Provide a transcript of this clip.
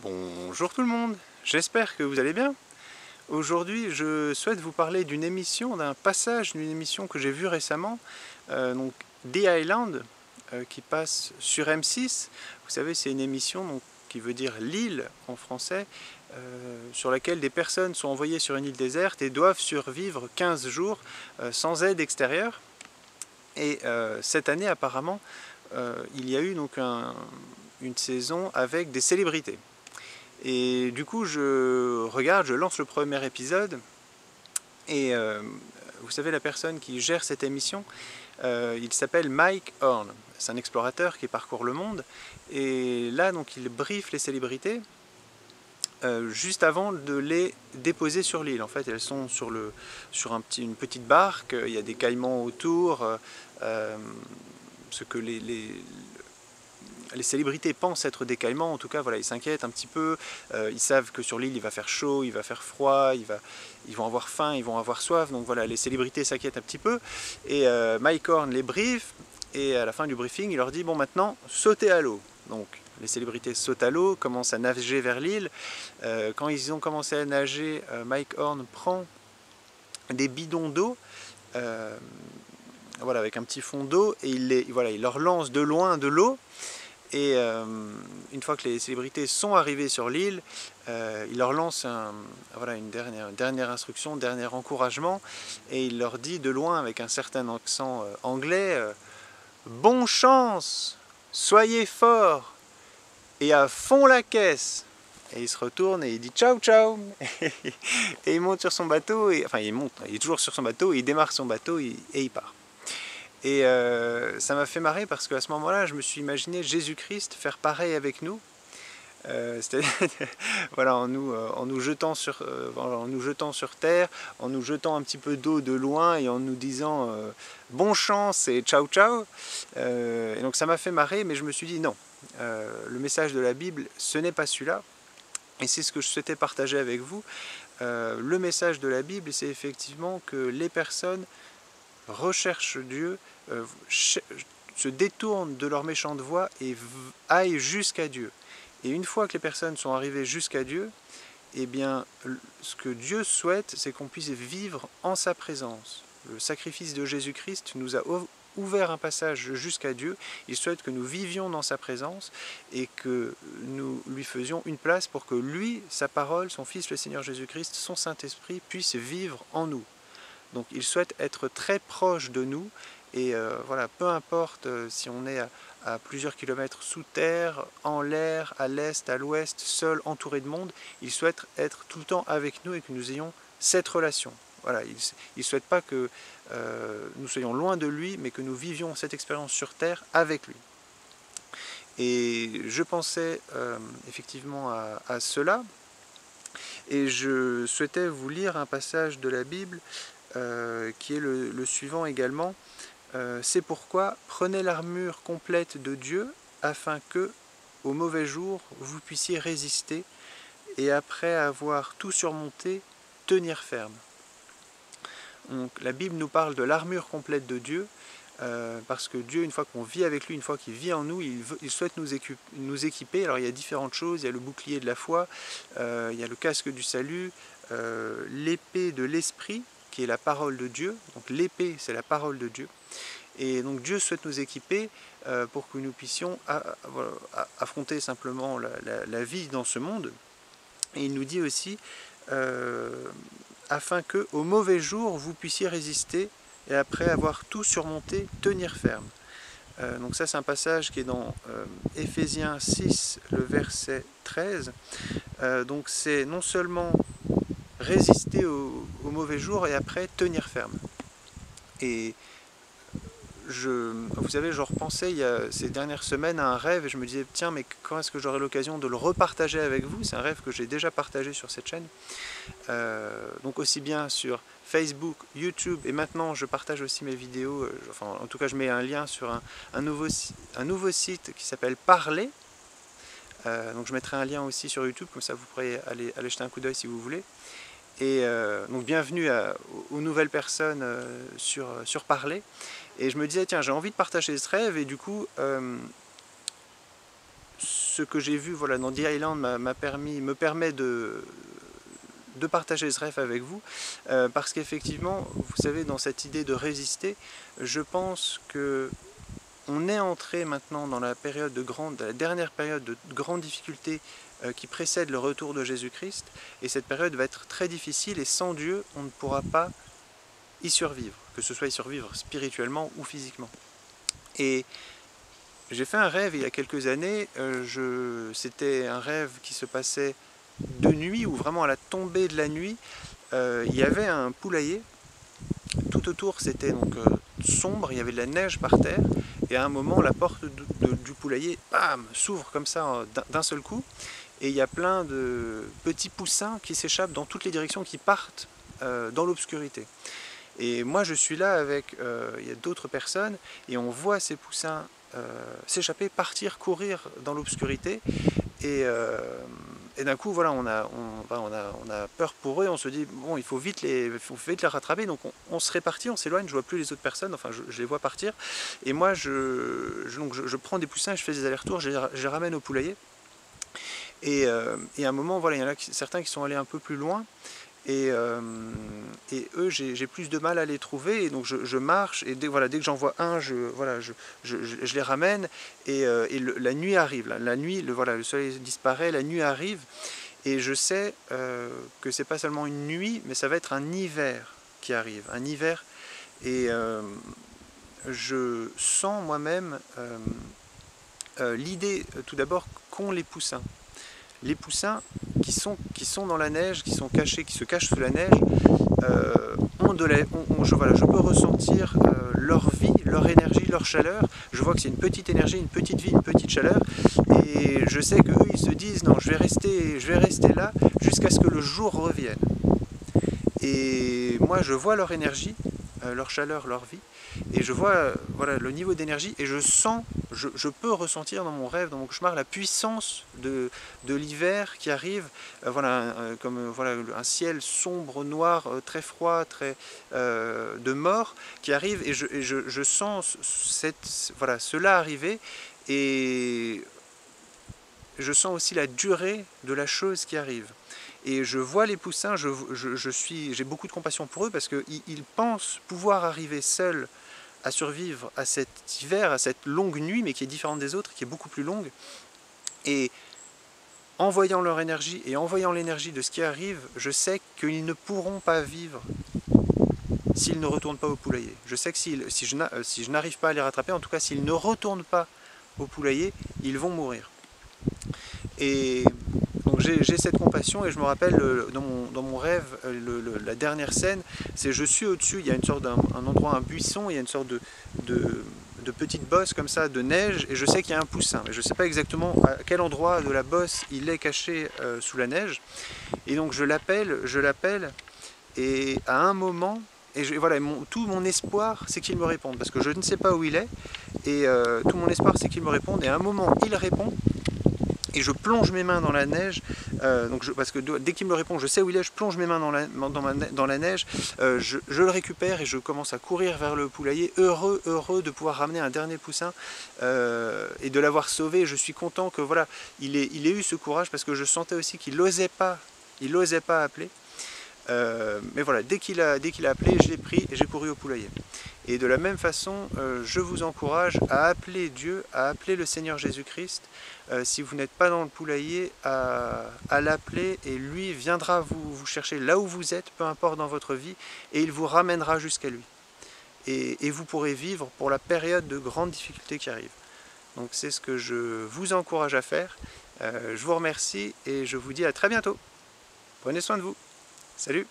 Bonjour tout le monde, j'espère que vous allez bien. Aujourd'hui, je souhaite vous parler d'une émission, d'un passage d'une émission que j'ai vue récemment, donc The Island, qui passe sur M6. Vous savez, c'est une émission qui veut dire l'île en français, sur laquelle des personnes sont envoyées sur une île déserte et doivent survivre 15 jours sans aide extérieure. Et cette année, apparemment, il y a eu donc une saison avec des célébrités. Et du coup, je lance le premier épisode, et vous savez, la personne qui gère cette émission, il s'appelle Mike Horn. C'est un explorateur qui parcourt le monde, et là, donc, il briefe les célébrités juste avant de les déposer sur l'île. En fait, elles sont sur une petite barque, il y a des caïmans autour, ce que les célébrités pensent être des caïmans. En tout cas, voilà, ils s'inquiètent un petit peu, ils savent que sur l'île il va faire chaud, il va faire froid, ils vont avoir faim, ils vont avoir soif, donc voilà, les célébrités s'inquiètent un petit peu, et Mike Horn les briefe, et à la fin du briefing, il leur dit, bon, maintenant, sautez à l'eau. Donc les célébrités sautent à l'eau, commencent à nager vers l'île. Quand ils ont commencé à nager, Mike Horn prend des bidons d'eau, voilà, avec un petit fond d'eau, et il leur lance de loin de l'eau. Et une fois que les célébrités sont arrivées sur l'île, il leur lance une dernière instruction, dernier encouragement, et il leur dit de loin, avec un certain accent anglais, bon chance, soyez forts, et à fond la caisse. Et il se retourne et il dit ciao ciao, et il monte sur son bateau, il est toujours sur son bateau, il démarre son bateau et il part. Et ça m'a fait marrer parce qu'à ce moment-là, je me suis imaginé Jésus-Christ faire pareil avec nous. C'est-à-dire voilà, en nous jetant sur terre, en nous jetant un petit peu d'eau de loin et en nous disant bon chance et ciao ciao. Et donc ça m'a fait marrer, mais je me suis dit non, le message de la Bible, ce n'est pas celui-là. Et c'est ce que je souhaitais partager avec vous. Le message de la Bible, c'est effectivement que les personnes recherchent Dieu, se détournent de leur méchante voie et aillent jusqu'à Dieu. Et une fois que les personnes sont arrivées jusqu'à Dieu, eh bien, ce que Dieu souhaite, c'est qu'on puisse vivre en sa présence. Le sacrifice de Jésus-Christ nous a ouvert un passage jusqu'à Dieu. Il souhaite que nous vivions dans sa présence et que nous lui faisions une place pour que lui, sa parole, son Fils, le Seigneur Jésus-Christ, son Saint-Esprit, puisse vivre en nous. Donc il souhaite être très proche de nous, et voilà, peu importe si on est à plusieurs kilomètres sous terre, en l'air, à l'est, à l'ouest, seul, entouré de monde, il souhaite être tout le temps avec nous et que nous ayons cette relation. Voilà, il ne souhaite pas que nous soyons loin de lui, mais que nous vivions cette expérience sur terre avec lui. Et je pensais effectivement à cela, et je souhaitais vous lire un passage de la Bible qui est le suivant également. C'est pourquoi prenez l'armure complète de Dieu afin que, au mauvais jour, vous puissiez résister et après avoir tout surmonté, tenir ferme. Donc, la Bible nous parle de l'armure complète de Dieu parce que Dieu, une fois qu'on vit avec lui, une fois qu'il vit en nous, il souhaite nous équiper. Alors il y a différentes choses, il y a le bouclier de la foi, il y a le casque du salut, l'épée de l'esprit, qui est la parole de Dieu. Donc l'épée, c'est la parole de Dieu. Et donc Dieu souhaite nous équiper pour que nous puissions affronter simplement la vie dans ce monde. Et il nous dit aussi, afin que au mauvais jour, vous puissiez résister et après avoir tout surmonté, tenir ferme. Donc ça, c'est un passage qui est dans Éphésiens 6, le verset 13. Donc c'est non seulement résister au mauvais jour et après tenir ferme. Et vous savez, je repensais ces dernières semaines à un rêve et je me disais, tiens, mais quand est-ce que j'aurai l'occasion de le repartager avec vous? C'est un rêve que j'ai déjà partagé sur cette chaîne. Donc aussi bien sur Facebook, YouTube, et maintenant je partage aussi mes vidéos, en tout cas je mets un lien sur un nouveau site qui s'appelle Parler. Donc je mettrai un lien aussi sur YouTube, comme ça vous pourrez aller jeter un coup d'œil si vous voulez. Et donc bienvenue aux nouvelles personnes sur Parler. Et je me disais, tiens, j'ai envie de partager ce rêve, et du coup, ce ce que j'ai vu voilà, dans The Island me permet de partager ce rêve avec vous, parce qu'effectivement, vous savez, dans cette idée de résister, je pense que on est entré maintenant dans la dernière période de grande difficulté qui précède le retour de Jésus-Christ, et cette période va être très difficile, et sans Dieu, on ne pourra pas y survivre, que ce soit y survivre spirituellement ou physiquement. Et j'ai fait un rêve il y a quelques années, c'était un rêve qui se passait de nuit, ou vraiment à la tombée de la nuit, il y avait un poulailler. Tout autour c'était donc sombre, il y avait de la neige par terre, et à un moment la porte du poulailler s'ouvre comme ça d'un seul coup, et il y a plein de petits poussins qui s'échappent dans toutes les directions, qui partent dans l'obscurité. Et moi je suis là avec, il y a d'autres personnes, et on voit ces poussins s'échapper, partir, courir dans l'obscurité, et d'un coup voilà, on a peur pour eux, on se dit bon, il faut vite les rattraper, donc on se répartit, on s'éloigne, je vois plus les autres personnes, enfin je les vois partir, et moi je prends des poussins, je fais des allers-retours, je les ramène au poulailler, et à un moment voilà, il y en a certains qui sont allés un peu plus loin, et eux j'ai plus de mal à les trouver, et donc je marche, et dès que j'en vois un, je les ramène, et la nuit arrive, la nuit, le soleil disparaît, la nuit arrive, et je sais que c'est pas seulement une nuit, mais ça va être un hiver qui arrive, un hiver, et je sens moi-même l'idée tout d'abord qu'ont les poussins. Les poussins qui sont dans la neige, qui sont cachés, qui se cachent sous la neige, je peux ressentir leur vie, leur énergie, leur chaleur. Je vois que c'est une petite énergie, une petite vie, une petite chaleur, et je sais qu'eux ils se disent non, je vais rester là jusqu'à ce que le jour revienne. Et moi je vois leur énergie, leur chaleur, leur vie, et je vois voilà, le niveau d'énergie, et je sens, je peux ressentir dans mon rêve, dans mon cauchemar, la puissance de l'hiver qui arrive, comme un ciel sombre, noir, très froid, très de mort qui arrive, et je sens cela arriver, et je sens aussi la durée de la chose qui arrive. Et je vois les poussins, j'ai beaucoup de compassion pour eux, parce qu'ils pensent pouvoir arriver seuls à survivre à cet hiver, à cette longue nuit, mais qui est différente des autres, qui est beaucoup plus longue. Et en voyant leur énergie, et en voyant l'énergie de ce qui arrive, je sais qu'ils ne pourront pas vivre s'ils ne retournent pas au poulailler. Je sais que si je n'arrive pas à les rattraper, en tout cas s'ils ne retournent pas au poulailler, ils vont mourir. Et donc j'ai cette compassion, et je me rappelle dans mon rêve, la dernière scène, c'est je suis au-dessus, il y a une sorte d'un endroit, un buisson, il y a une sorte de petite bosse comme ça de neige, et je sais qu'il y a un poussin, mais je ne sais pas exactement à quel endroit de la bosse il est caché sous la neige, et donc je l'appelle, et à un moment, tout mon espoir c'est qu'il me réponde, parce que je ne sais pas où il est, et tout mon espoir c'est qu'il me réponde, et à un moment il répond, et je plonge mes mains dans la neige, parce que dès qu'il me répond, je sais où il est, je plonge mes mains dans la neige, je le récupère, et je commence à courir vers le poulailler, heureux de pouvoir ramener un dernier poussin, et de l'avoir sauvé. Je suis content que voilà, il ait eu ce courage, parce que je sentais aussi qu'il n'osait pas appeler. Mais voilà, dès qu'il a appelé, je l'ai pris et j'ai couru au poulailler. Et de la même façon, je vous encourage à appeler Dieu, à appeler le Seigneur Jésus-Christ. Si vous n'êtes pas dans le poulailler, à l'appeler, et lui viendra vous chercher là où vous êtes, peu importe dans votre vie, et il vous ramènera jusqu'à lui. Et vous pourrez vivre pour la période de grande difficulté qui arrive. Donc c'est ce que je vous encourage à faire. Je vous remercie, et je vous dis à très bientôt. Prenez soin de vous. Salut!